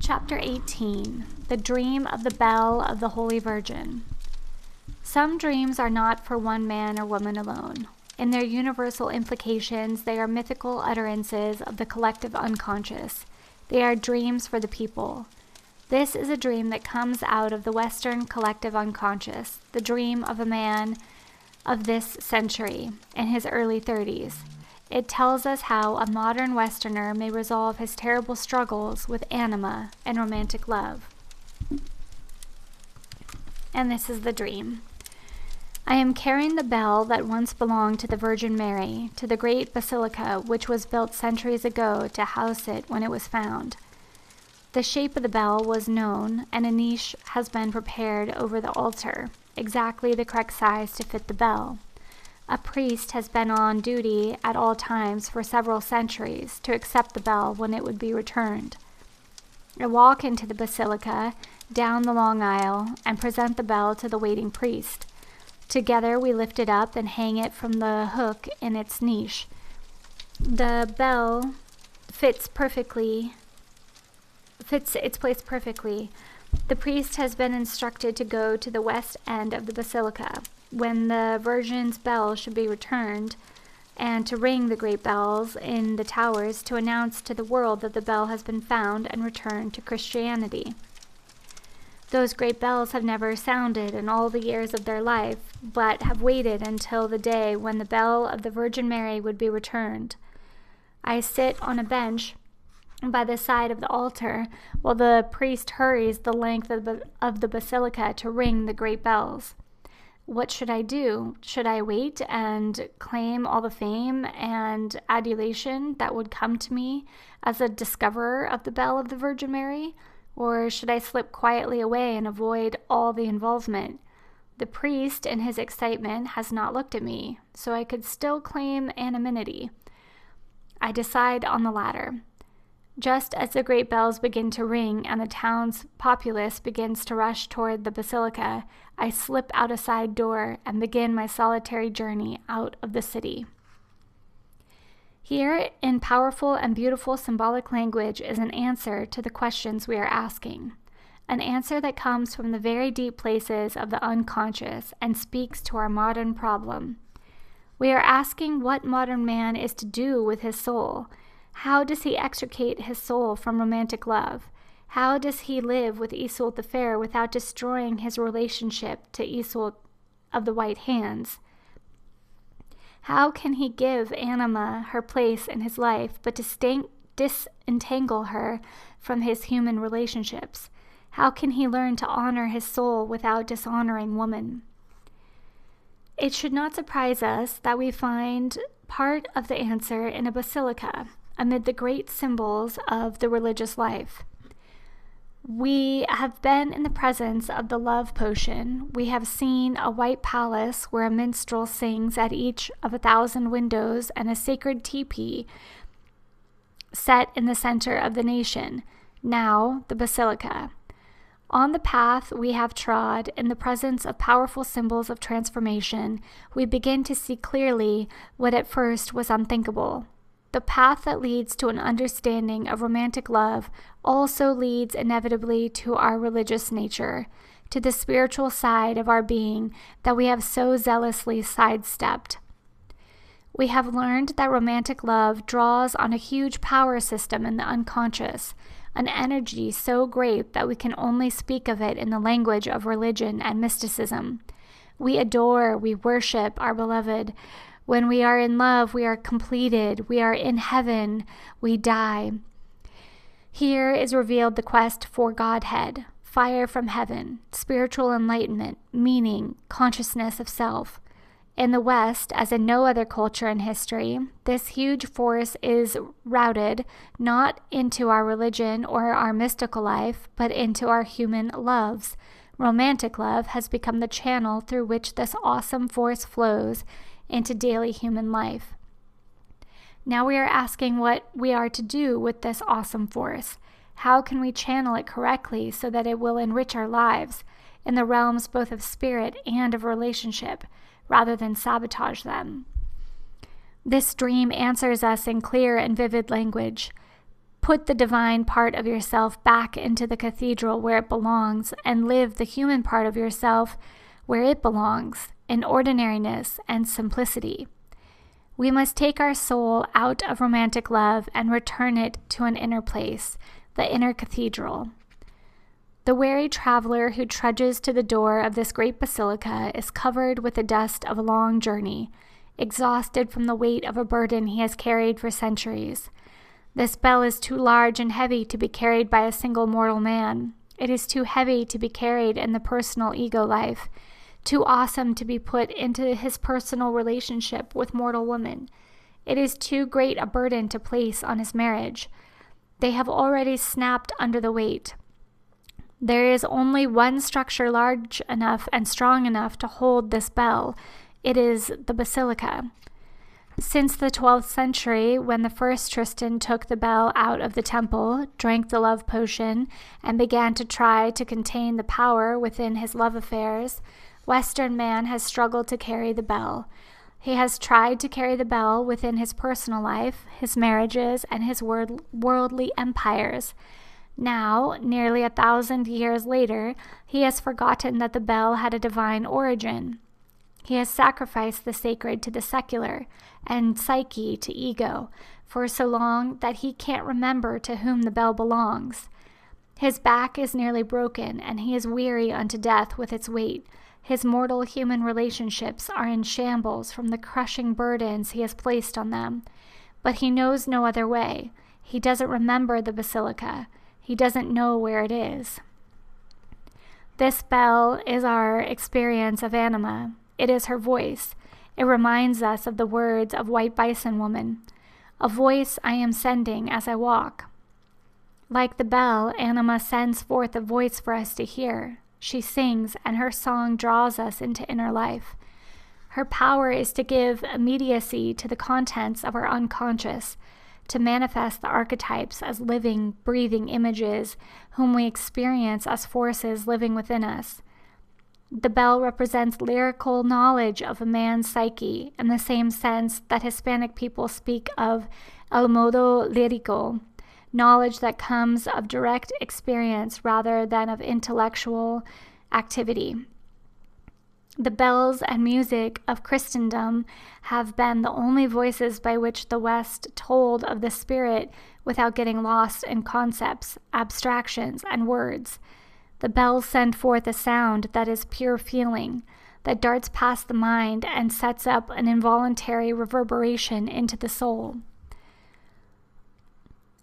Chapter 18. The Dream of the Bell of the Holy Virgin. Some dreams are not for one man or woman alone. In their universal implications, they are mythical utterances of the collective unconscious. They are dreams for the people. This is a dream that comes out of the Western collective unconscious, the dream of a man of this century, in his early 30s. It tells us how a modern Westerner may resolve his terrible struggles with anima and romantic love. And this is the dream. I am carrying the bell that once belonged to the Virgin Mary, to the great basilica which was built centuries ago to house it when it was found. The shape of the bell was known, and a niche has been prepared over the altar, exactly the correct size to fit the bell. A priest has been on duty at all times for several centuries to accept the bell when it would be returned. I walk into the basilica, down the long aisle, and present the bell to the waiting priest. Together we lift it up and hang it from the hook in its niche. The bell fits its place perfectly. The priest has been instructed to go to the west end of the basilica when the Virgin's bell should be returned, and to ring the great bells in the towers to announce to the world that the bell has been found and returned to Christianity. Those great bells have never sounded in all the years of their life, but have waited until the day when the bell of the Virgin Mary would be returned. I sit on a bench by the side of the altar while the priest hurries the length of the basilica to ring the great bells. What should I do? Should I wait and claim all the fame and adulation that would come to me as a discoverer of the bell of the Virgin Mary? Or should I slip quietly away and avoid all the involvement? The priest, in his excitement, has not looked at me, so I could still claim anonymity. I decide on the latter. Just as the great bells begin to ring and the town's populace begins to rush toward the basilica, I slip out a side door and begin my solitary journey out of the city. Here, in powerful and beautiful symbolic language, is an answer to the questions we are asking, an answer that comes from the very deep places of the unconscious and speaks to our modern problem. We are asking what modern man is to do with his soul. How does he extricate his soul from romantic love? How does he live with Iseult the Fair without destroying his relationship to Iseult of the White Hands? How can he give anima her place in his life, but disentangle her from his human relationships? How can he learn to honor his soul without dishonoring woman? It should not surprise us that we find part of the answer in a basilica, amid the great symbols of the religious life. We have been in the presence of the love potion. We have seen a white palace where a minstrel sings at each of 1,000 windows and a sacred teepee set in the center of the nation. Now, the basilica. On the path we have trod, in the presence of powerful symbols of transformation, we begin to see clearly what at first was unthinkable. The path that leads to an understanding of romantic love also leads inevitably to our religious nature, to the spiritual side of our being that we have so zealously sidestepped. We have learned that romantic love draws on a huge power system in the unconscious, an energy so great that we can only speak of it in the language of religion and mysticism. We adore, we worship our beloved. When we are in love, we are completed. We are in heaven. We die. Here is revealed the quest for Godhead, fire from heaven, spiritual enlightenment, meaning, consciousness of self. In the West, as in no other culture in history, this huge force is routed not into our religion or our mystical life, but into our human loves. Romantic love has become the channel through which this awesome force flows into daily human life. Now we are asking what we are to do with this awesome force. How can we channel it correctly so that it will enrich our lives in the realms both of spirit and of relationship, rather than sabotage them? This dream answers us in clear and vivid language. Put the divine part of yourself back into the cathedral where it belongs, and live the human part of yourself where it belongs, in ordinariness and simplicity. We must take our soul out of romantic love and return it to an inner place, the inner cathedral. The weary traveler who trudges to the door of this great basilica is covered with the dust of a long journey, exhausted from the weight of a burden he has carried for centuries. This bell is too large and heavy to be carried by a single mortal man. It is too heavy to be carried in the personal ego life, too awesome to be put into his personal relationship with mortal woman. It is too great a burden to place on his marriage. They have already snapped under the weight. There is only one structure large enough and strong enough to hold this bell. It is the basilica. Since the 12th century, when the first Tristan took the bell out of the temple, drank the love potion, and began to try to contain the power within his love affairs, Western man has struggled to carry the bell. He has tried to carry the bell within his personal life, his marriages, and his worldly empires. Now, nearly 1,000 years later, he has forgotten that the bell had a divine origin. He has sacrificed the sacred to the secular and psyche to ego for so long that he can't remember to whom the bell belongs. His back is nearly broken, and he is weary unto death with its weight. His mortal human relationships are in shambles from the crushing burdens he has placed on them. But he knows no other way. He doesn't remember the basilica. He doesn't know where it is. This bell is our experience of anima. It is her voice. It reminds us of the words of White Bison Woman. A voice I am sending as I walk. Like the bell, anima sends forth a voice for us to hear. She sings, and her song draws us into inner life. Her power is to give immediacy to the contents of our unconscious, to manifest the archetypes as living, breathing images whom we experience as forces living within us. The bell represents lyrical knowledge of a man's psyche in the same sense that Hispanic people speak of el modo lírico, knowledge that comes of direct experience rather than of intellectual activity. The bells and music of Christendom have been the only voices by which the West told of the spirit without getting lost in concepts, abstractions, and words. The bells send forth a sound that is pure feeling, that darts past the mind and sets up an involuntary reverberation into the soul.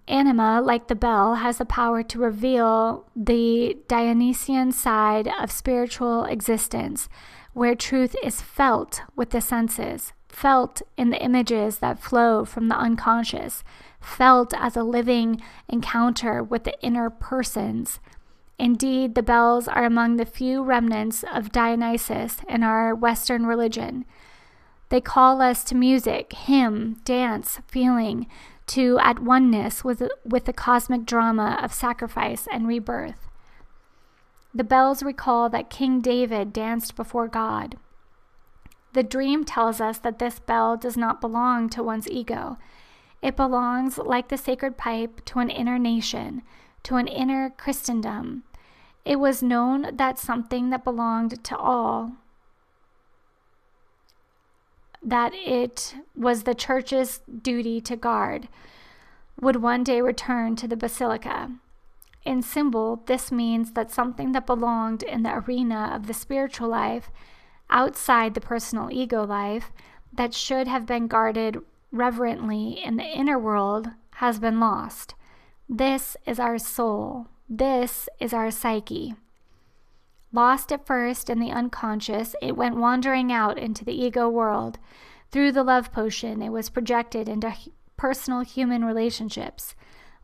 Anima, like the bell, has the power to reveal the Dionysian side of spiritual existence, where truth is felt with the senses, felt in the images that flow from the unconscious, felt as a living encounter with the inner persons. Indeed, the bells are among the few remnants of Dionysus in our Western religion. They call us to music, hymn, dance, feeling, to at oneness with the cosmic drama of sacrifice and rebirth. The bells recall that King David danced before God. The dream tells us that this bell does not belong to one's ego. It belongs, like the sacred pipe, to an inner nation, to an inner Christendom. It was known that something that belonged to all, that it was the church's duty to guard, would one day return to the basilica. In symbol, this means that something that belonged in the arena of the spiritual life, outside the personal ego life, that should have been guarded reverently in the inner world, has been lost. This is our soul. This is our psyche. Lost at first in the unconscious, it went wandering out into the ego world. Through the love potion, it was projected into personal human relationships.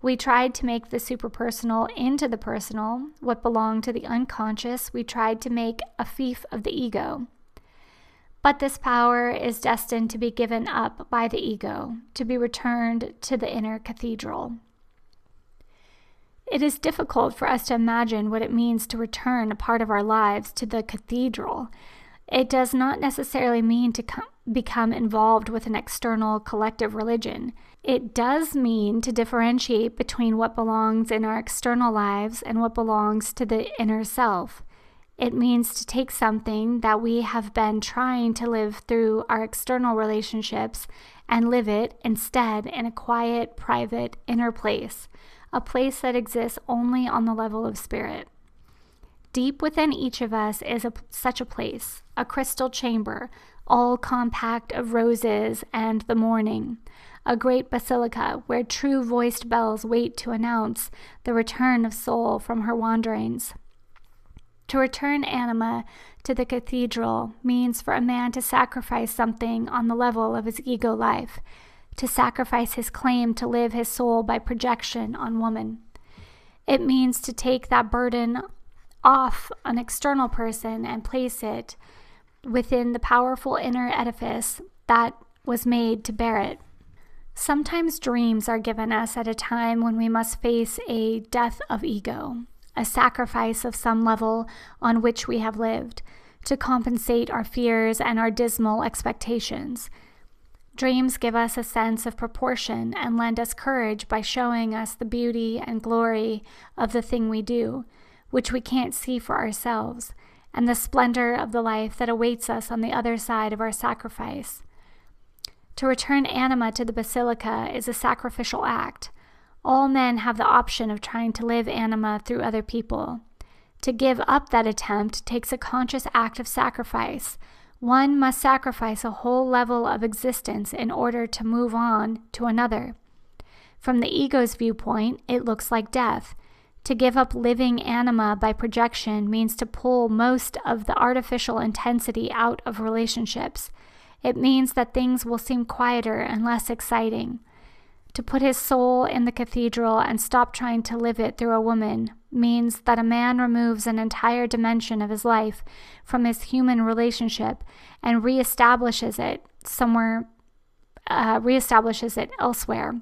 We tried to make the superpersonal into the personal. What belonged to the unconscious, we tried to make a fief of the ego. But this power is destined to be given up by the ego, to be returned to the inner cathedral. It is difficult for us to imagine what it means to return a part of our lives to the cathedral. It does not necessarily mean to become involved with an external collective religion. It does mean to differentiate between what belongs in our external lives and what belongs to the inner self. It means to take something that we have been trying to live through our external relationships and live it instead in a quiet, private, inner place, a place that exists only on the level of spirit. Deep within each of us is such a place, a crystal chamber, all compact of roses and the morning, a great basilica where true voiced bells wait to announce the return of soul from her wanderings. To return anima to the cathedral means for a man to sacrifice something on the level of his ego life, to sacrifice his claim to live his soul by projection on woman. It means to take that burden off an external person and place it within the powerful inner edifice that was made to bear it. Sometimes dreams are given us at a time when we must face a death of ego, a sacrifice of some level on which we have lived, to compensate our fears and our dismal expectations. Dreams give us a sense of proportion and lend us courage by showing us the beauty and glory of the thing we do, which we can't see for ourselves, and the splendor of the life that awaits us on the other side of our sacrifice. To return anima to the basilica is a sacrificial act. All men have the option of trying to live anima through other people. To give up that attempt takes a conscious act of sacrifice. One must sacrifice a whole level of existence in order to move on to another. From the ego's viewpoint, it looks like death. To give up living anima by projection means to pull most of the artificial intensity out of relationships. It means that things will seem quieter and less exciting. To put his soul in the cathedral and stop trying to live it through a woman means that a man removes an entire dimension of his life from his human relationship and reestablishes it elsewhere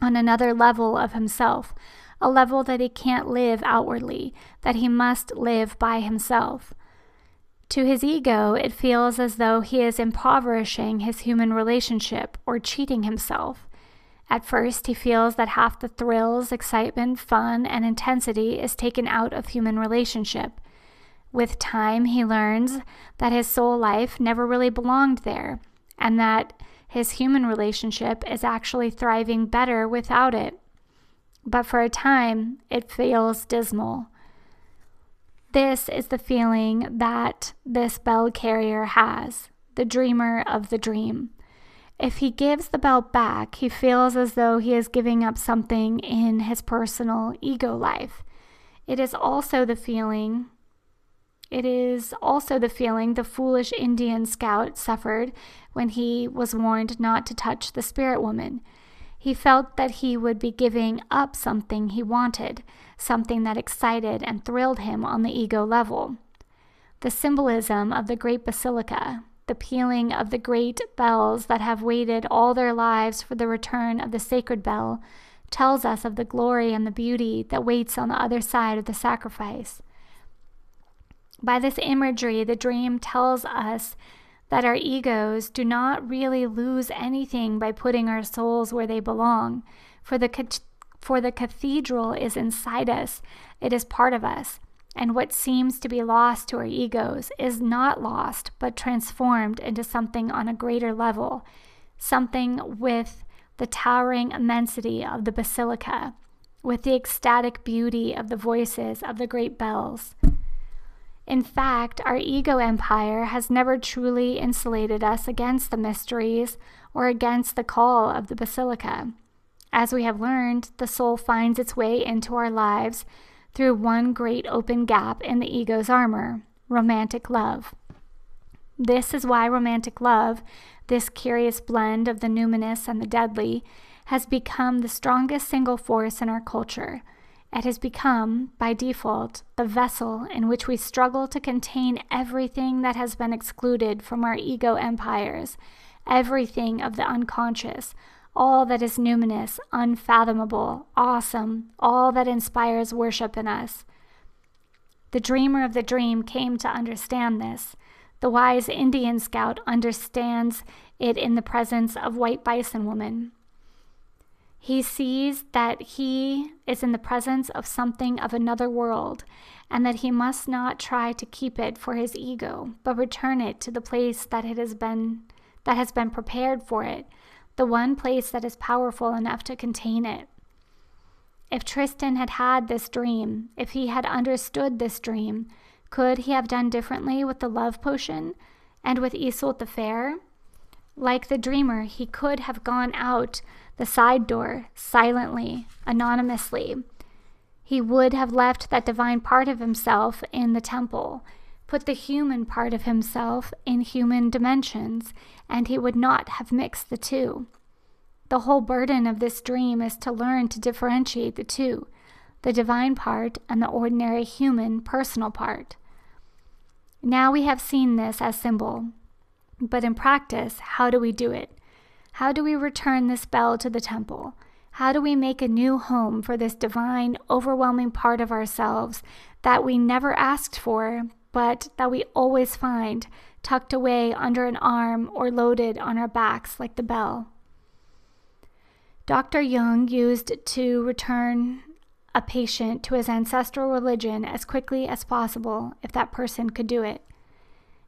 on another level of himself, a level that he can't live outwardly, that he must live by himself. To his ego, it feels as though he is impoverishing his human relationship or cheating himself. At first, he feels that half the thrills, excitement, fun, and intensity is taken out of human relationship. With time, he learns that his soul life never really belonged there, and that his human relationship is actually thriving better without it. But for a time, it feels dismal. This is the feeling that this bell carrier has, the dreamer of the dream. If he gives the bell back, he feels as though he is giving up something in his personal ego life. It is also the feeling the foolish Indian scout suffered when he was warned not to touch the spirit woman. He felt that he would be giving up something he wanted, something that excited and thrilled him on the ego level. The symbolism of the great basilica, the pealing of the great bells that have waited all their lives for the return of the sacred bell, tells us of the glory and the beauty that waits on the other side of the sacrifice. By this imagery, the dream tells us that our egos do not really lose anything by putting our souls where they belong, for the cathedral is inside us, it is part of us, and what seems to be lost to our egos is not lost, but transformed into something on a greater level, something with the towering immensity of the basilica, with the ecstatic beauty of the voices of the great bells. In fact, our ego empire has never truly insulated us against the mysteries or against the call of the basilica. As we have learned, the soul finds its way into our lives through one great open gap in the ego's armor, romantic love. This is why romantic love, this curious blend of the numinous and the deadly, has become the strongest single force in our culture. It has become, by default, the vessel in which we struggle to contain everything that has been excluded from our ego empires, everything of the unconscious, all that is numinous, unfathomable, awesome, all that inspires worship in us. The dreamer of the dream came to understand this. The wise Indian scout understands it in the presence of white bison woman. He sees that he is in the presence of something of another world, and that he must not try to keep it for his ego, but return it to the place that has been prepared for it, the one place that is powerful enough to contain it. If Tristan had had this dream, if he had understood this dream, could he have done differently with the love potion and with Iseult the Fair? Like the dreamer, he could have gone out the side door, silently, anonymously. He would have left that divine part of himself in the temple, put the human part of himself in human dimensions, and he would not have mixed the two. The whole burden of this dream is to learn to differentiate the two, the divine part and the ordinary human personal part. Now we have seen this as symbol, but in practice, how do we do it? How do we return this bell to the temple? How do we make a new home for this divine, overwhelming part of ourselves that we never asked for, but that we always find tucked away under an arm or loaded on our backs like the bell? Dr. Jung used to return a patient to his ancestral religion as quickly as possible if that person could do it.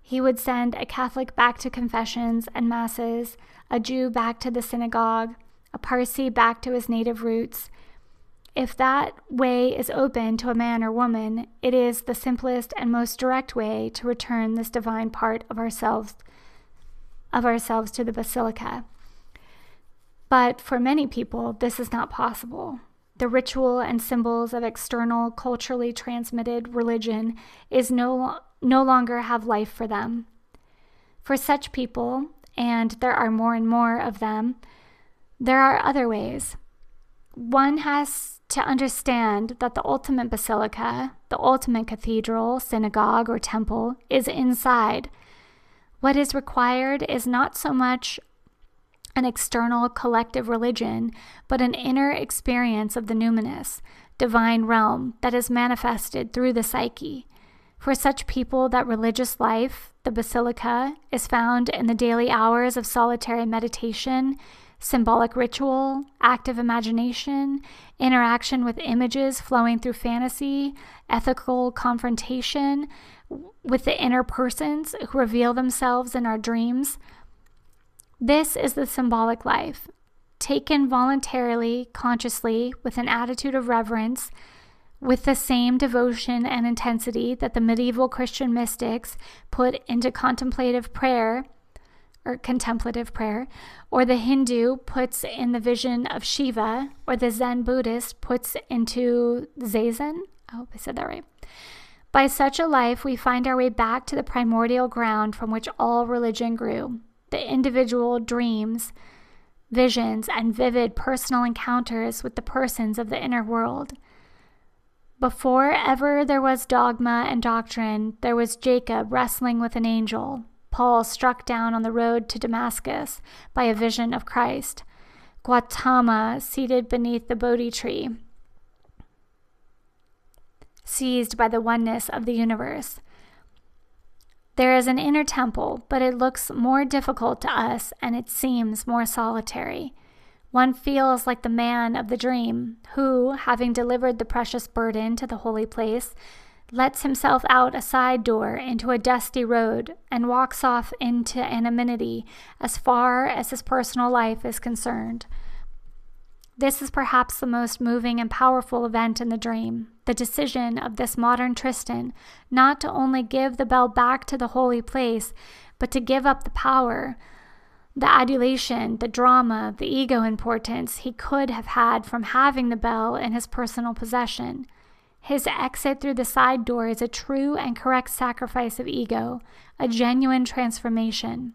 He would send a Catholic back to confessions and masses, a Jew back to the synagogue, a Parsi back to his native roots. If that way is open to a man or woman, it is the simplest and most direct way to return this divine part of ourselves to the basilica. But for many people, this is not possible. The ritual and symbols of external, culturally transmitted religion is no longer have life for them. For such people, and there are more and more of them, there are other ways. One has to understand that the ultimate basilica, the ultimate cathedral, synagogue, or temple is inside. What is required is not so much an external collective religion, but an inner experience of the numinous, divine realm that is manifested through the psyche. For such people, that religious life, the basilica, is found in the daily hours of solitary meditation, symbolic ritual, active imagination, interaction with images flowing through fantasy, ethical confrontation with the inner persons who reveal themselves in our dreams. This is the symbolic life, taken voluntarily, consciously, with an attitude of reverence, with the same devotion and intensity that the medieval Christian mystics put into contemplative prayer, or the Hindu puts in the vision of Shiva, or the Zen Buddhist puts into Zazen. I hope I said that right. By such a life, we find our way back to the primordial ground from which all religion grew. The individual dreams, visions, and vivid personal encounters with the persons of the inner world. Before ever there was dogma and doctrine, there was Jacob wrestling with an angel, Paul struck down on the road to Damascus by a vision of Christ, Gautama seated beneath the Bodhi tree, seized by the oneness of the universe. There is an inner temple, but it looks more difficult to us and it seems more solitary. One feels like the man of the dream who, having delivered the precious burden to the holy place, lets himself out a side door into a dusty road and walks off into anonymity as far as his personal life is concerned. This is perhaps the most moving and powerful event in the dream, the decision of this modern Tristan not to only give the bell back to the holy place, but to give up the power, the adulation, the drama, the ego importance he could have had from having the bell in his personal possession. His exit through the side door is a true and correct sacrifice of ego, a genuine transformation.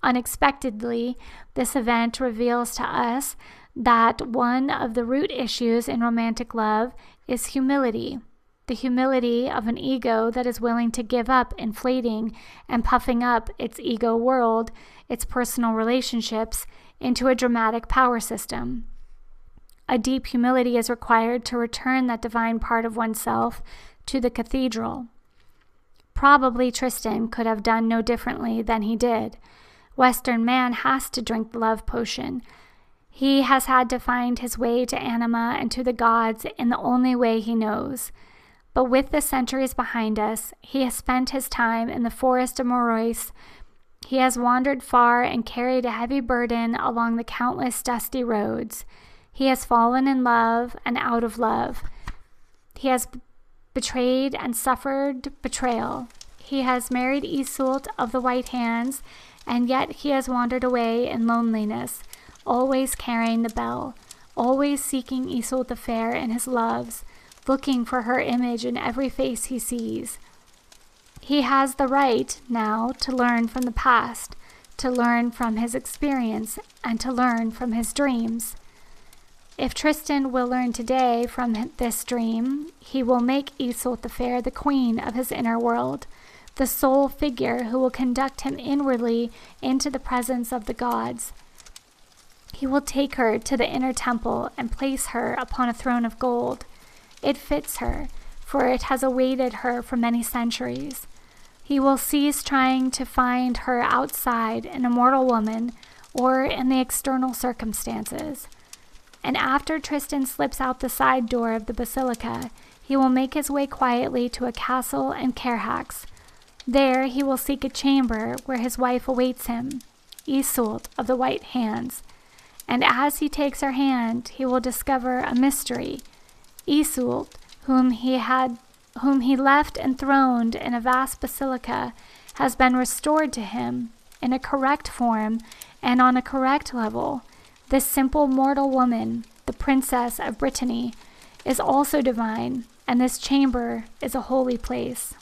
Unexpectedly, this event reveals to us that one of the root issues in romantic love is humility, the humility of an ego that is willing to give up inflating and puffing up its ego world, its personal relationships, into a dramatic power system. A deep humility is required to return that divine part of oneself to the cathedral. Probably Tristan could have done no differently than he did. Western man has to drink the love potion. He has had to find his way to anima and to the gods in the only way he knows. But with the centuries behind us, he has spent his time in the forest of Morois. He has wandered far and carried a heavy burden along the countless dusty roads. He has fallen in love and out of love. He has betrayed and suffered betrayal. He has married Iseult of the White Hands, and yet he has wandered away in loneliness, always carrying the bell, always seeking Iseult the Fair in his loves, looking for her image in every face he sees. He has the right now to learn from the past, to learn from his experience, and to learn from his dreams. If Tristan will learn today from this dream, he will make Iseult the Fair the queen of his inner world, the sole figure who will conduct him inwardly into the presence of the gods. He will take her to the inner temple and place her upon a throne of gold. It fits her, for it has awaited her for many centuries. He will cease trying to find her outside in a mortal woman or in the external circumstances. And after Tristan slips out the side door of the basilica, he will make his way quietly to a castle in Carhax. There he will seek a chamber where his wife awaits him, Iseult of the White Hands. And as he takes her hand, he will discover a mystery. Iseult, whom he left enthroned in a vast basilica, has been restored to him in a correct form and on a correct level. This simple mortal woman, the princess of Brittany, is also divine, and this chamber is a holy place.